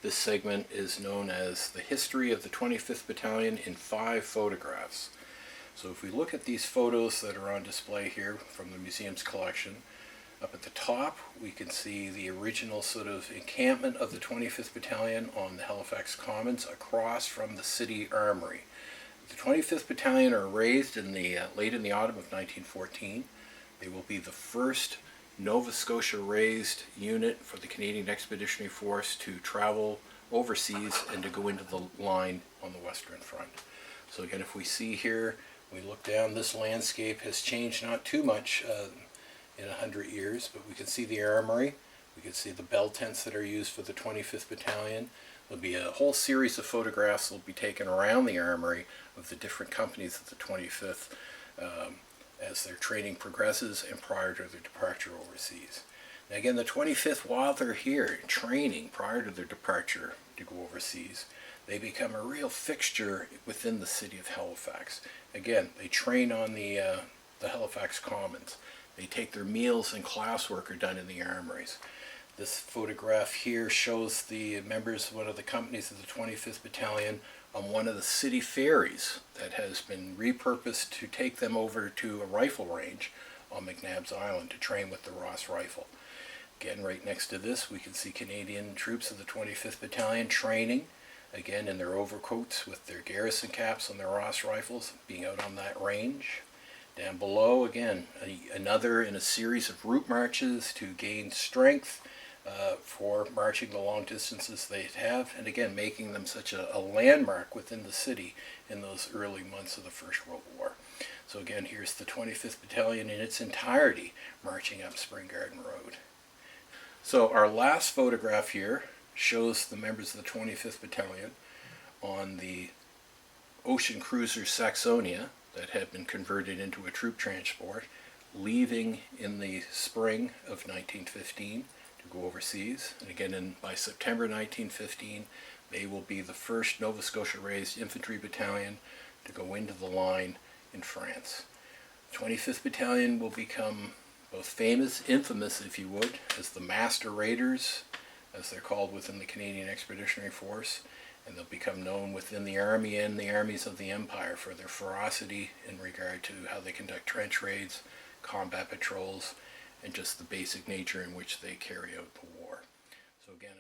This segment is known as the history of the 25th Battalion in 5 photographs. So if we look at these photos that are on display here from the museum's collection, up at the top we can see the original sort of encampment of the 25th Battalion on the Halifax Commons across from the city armory. The 25th Battalion are raised in the late in the autumn of 1914. They will be the first Nova Scotia raised unit for the Canadian Expeditionary Force to travel overseas and to go into the line on the Western Front. So again, if we see here, we look down, this landscape has changed not too much in 100 years, but we can see the armory, we can see the bell tents that are used for the 25th Battalion. There'll be a whole series of photographs that will be taken around the armory of the different companies of the 25th as their training progresses and prior to their departure overseas. Now again, the 25th, while they're here training prior to their departure to go overseas, they become a real fixture within the city of Halifax. Again, they train on the Halifax Commons. They take their meals and classwork are done in the armories. This photograph here shows the members of one of the companies of the 25th Battalion on one of the city ferries that has been repurposed to take them over to a rifle range on McNabb's Island to train with the Ross rifle. Again, right next to this we can see Canadian troops of the 25th Battalion training, again in their overcoats with their garrison caps on their Ross rifles, being out on that range. Down below, again, another in a series of route marches to gain strength for marching the long distances they have, and again making them such a landmark within the city in those early months of the First World War. So again, here's the 25th Battalion in its entirety marching up Spring Garden Road. So our last photograph here shows the members of the 25th Battalion on the ocean cruiser Saxonia that had been converted into a troop transport, leaving in the spring of 1915 to go overseas. And again, by September 1915, they will be the first Nova Scotia raised infantry battalion to go into the line in France. The 25th Battalion will become both famous, infamous if you would, as the Master Raiders, as they're called within the Canadian Expeditionary Force, and they'll become known within the Army and the armies of the Empire for their ferocity in regard to how they conduct trench raids, combat patrols, and just the basic nature in which they carry out the war. So again,